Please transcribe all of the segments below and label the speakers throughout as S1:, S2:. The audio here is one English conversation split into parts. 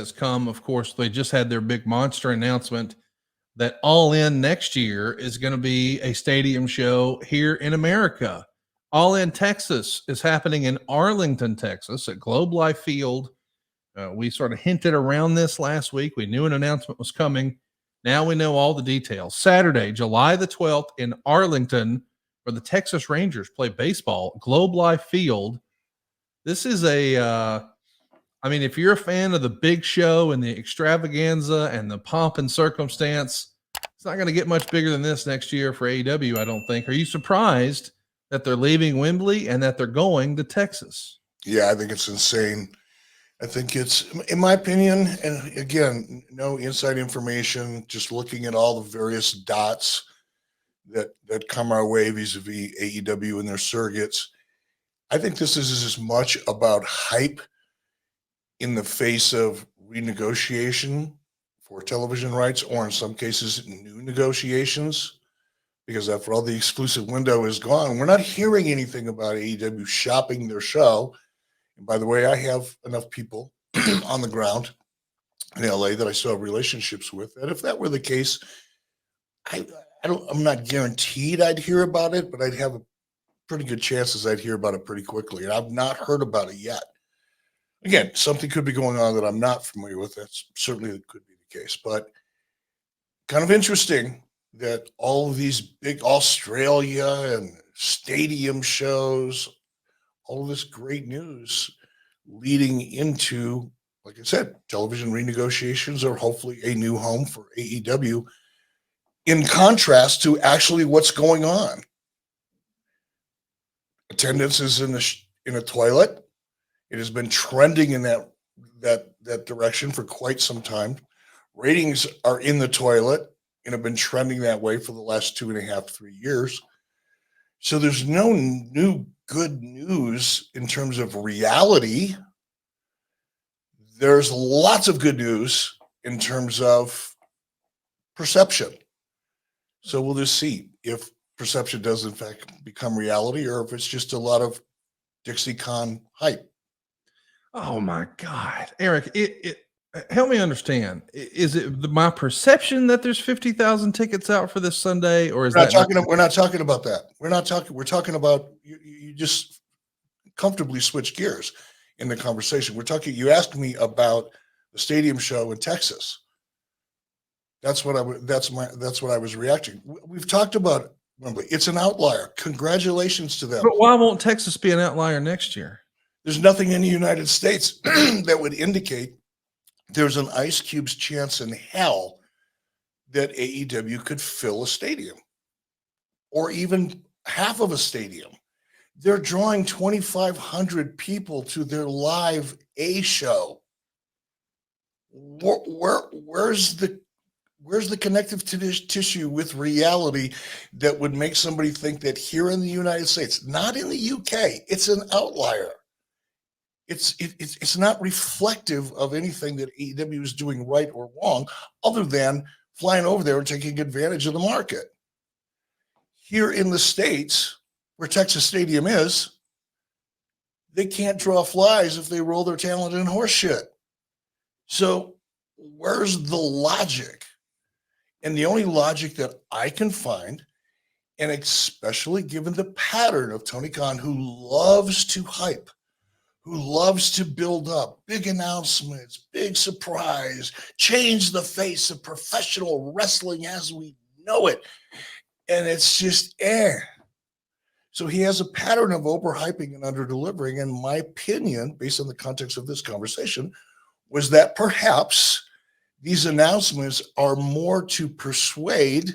S1: has come. Of course, they just had their big monster announcement that All In next year is going to be a stadium show here in America. All In Texas is happening in Arlington, Texas at Globe Life Field. We sort of hinted around this last week. We knew an announcement was coming. Now we know all the details. Saturday, July the 12th in Arlington, where the Texas Rangers play baseball, Globe Life Field. This is if you're a fan of the big show and the extravaganza and the pomp and circumstance, it's not going to get much bigger than this next year for AEW, I don't think. Are you surprised that they're leaving Wembley and that they're going to Texas?
S2: Yeah, I think it's insane. I think it's, in my opinion, and again, no inside information, just looking at all the various dots that come our way vis-a-vis AEW and their surrogates. I think this is as much about hype in the face of renegotiation for television rights, or in some cases, new negotiations, because after all, the exclusive window is gone. We're not hearing anything about AEW shopping their show. And by the way, I have enough people on the ground in LA that I still have relationships with, that if that were the case, I'm not guaranteed I'd hear about it, but I'd have a pretty good chances I'd hear about it pretty quickly. And I've not heard about it yet. Again, something could be going on that I'm not familiar with. That's certainly could be the case, but kind of interesting that all of these big Australia and stadium shows, all of this great news leading into, like I said, television renegotiations or hopefully a new home for AEW, in contrast to actually what's going on. Attendance is in a toilet. It has been trending in that direction for quite some time. Ratings are in the toilet and have been trending that way for the last 2.5, 3 years. So there's no new good news in terms of reality. There's lots of good news in terms of perception. So we'll just see if perception does in fact become reality, or if it's just a lot of DixieCon hype.
S1: Oh my God, Eric! Help me understand. Is it my perception that there's 50,000 tickets out for this Sunday, or is
S2: we're not talking about that? We're talking about you just comfortably switch gears in the conversation. You asked me about the stadium show in Texas. That's what I was reacting. We've talked about Wembley. It's an outlier. Congratulations to them.
S1: But why won't Texas be an outlier next year?
S2: There's nothing in the United States that would indicate there's an ice cube's chance in hell that AEW could fill a stadium or even half of a stadium. They're drawing 2,500 people to their live A show. Where's the connective tissue with reality that would make somebody think that here in the United States, not in the UK, it's an outlier? It's not reflective of anything that AEW is doing right or wrong, other than flying over there and taking advantage of the market. Here in the States, where Texas Stadium is, they can't draw flies if they roll their talent in horse shit. So where's the logic? And the only logic that I can find, and especially given the pattern of Tony Khan, who loves to hype, who loves to build up big announcements, big surprise, change the face of professional wrestling as we know it. And it's just So he has a pattern of overhyping and underdelivering. And my opinion, based on the context of this conversation, was that perhaps these announcements are more to persuade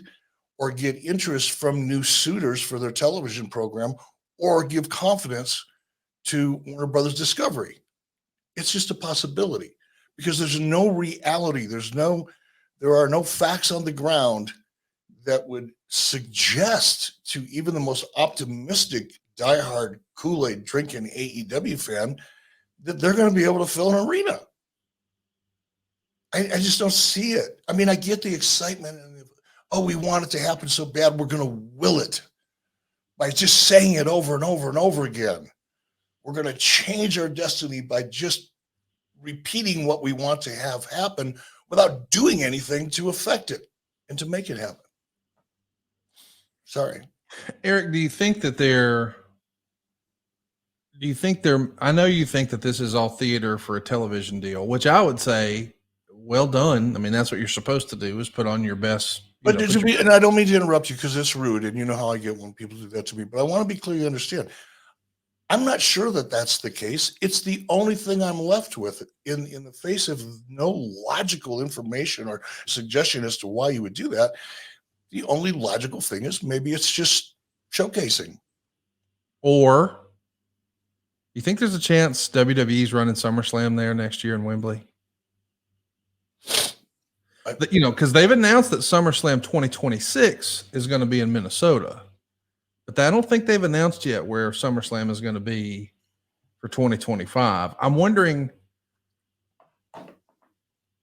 S2: or get interest from new suitors for their television program, or give confidence to Warner Brothers Discovery. It's just a possibility, because there's no reality. There are no facts on the ground that would suggest to even the most optimistic diehard Kool-Aid drinking AEW fan that they're going to be able to fill an arena. I just don't see it. I mean, I get the excitement and we want it to happen so bad, we're going to will it by just saying it over and over and over again. We're going to change our destiny by just repeating what we want to have happen without doing anything to affect it and to make it happen. Sorry.
S1: Eric, do you think that I know you think that this is all theater for a television deal, which I would say, well done. I mean, that's what you're supposed to do, is put on your best.
S2: But and I don't mean to interrupt you because it's rude, and you know how I get when people do that to me, but I want to be clear you understand. I'm not sure that that's the case. It's the only thing I'm left with in the face of no logical information or suggestion as to why you would do that. The only logical thing is maybe it's just showcasing.
S1: Or you think there's a chance WWE's running SummerSlam there next year in Wembley? Because they've announced that SummerSlam 2026 is going to be in Minnesota, but I don't think they've announced yet where SummerSlam is going to be for 2025. I'm wondering,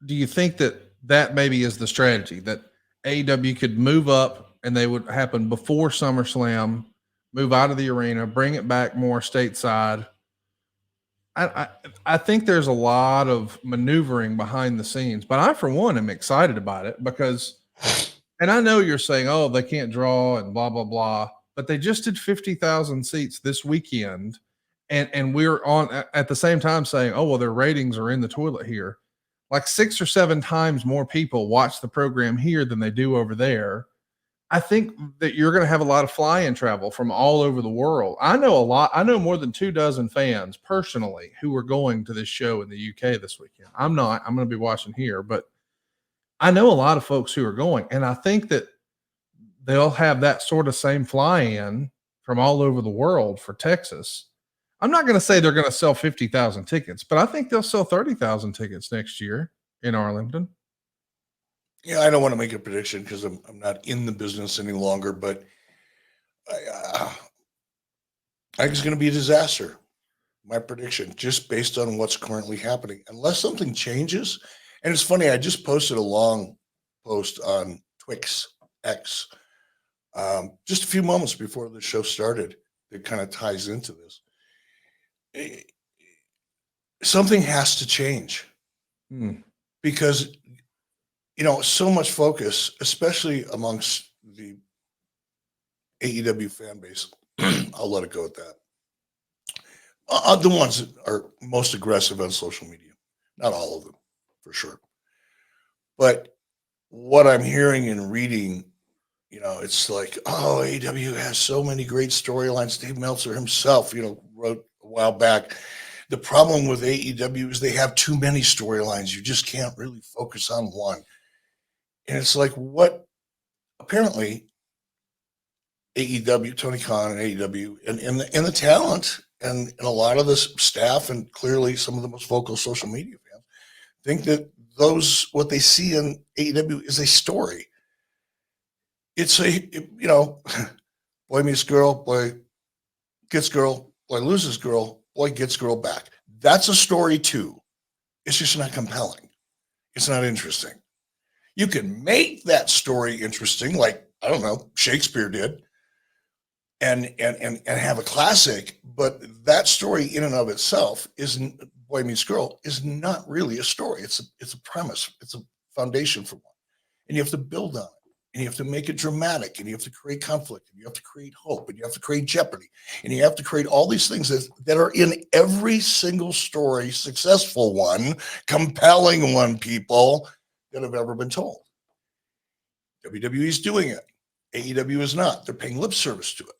S1: do you think that maybe is the strategy, that AEW could move up and they would happen before SummerSlam, move out of the arena, bring it back more stateside? I think there's a lot of maneuvering behind the scenes, but I, for one, am excited about it because, and I know you're saying, oh, they can't draw and blah, blah, blah, but they just did 50,000 seats this weekend. And we're on at the same time saying, oh, well, their ratings are in the toilet here. Like 6 or 7 times more people watch the program here than they do over there. I think that you're going to have a lot of fly-in travel from all over the world. I know more than 24 fans personally who are going to this show in the UK this weekend. I'm going to be watching here, but I know a lot of folks who are going. And I think that they'll have that sort of same fly-in from all over the world for Texas. I'm not going to say they're going to sell 50,000 tickets, but I think they'll sell 30,000 tickets next year in Arlington.
S2: Yeah, I don't want to make a prediction because I'm not in the business any longer, but I think it's going to be a disaster. My prediction, just based on what's currently happening, unless something changes. And it's funny, I just posted a long post on Twix X just a few moments before the show started that kind of ties into this. Something has to change because so much focus, especially amongst the AEW fan base. I'll let it go at that. The ones that are most aggressive on social media, not all of them, for sure. But what I'm hearing and reading, it's like, oh, AEW has so many great storylines. Dave Meltzer himself, wrote a while back, the problem with AEW is they have too many storylines. You just can't really focus on one. And it's like, what apparently AEW, Tony Khan and AEW and the talent and a lot of the staff and clearly some of the most vocal social media fans think that what they see in AEW is a story. It's boy meets girl, boy gets girl, boy loses girl, boy gets girl back. That's a story too. It's just not compelling. It's not interesting. You can make that story interesting, like, I don't know, Shakespeare did, and have a classic, but that story in and of itself isn't, boy meets girl, is not really a story. It's a premise. It's a foundation for one. And you have to build on it. And you have to make it dramatic, and you have to create conflict, and you have to create hope, and you have to create jeopardy, and you have to create all these things that are in every single story, successful one, compelling one, people, that have ever been told. WWE is doing it. AEW is not. They're paying lip service to it.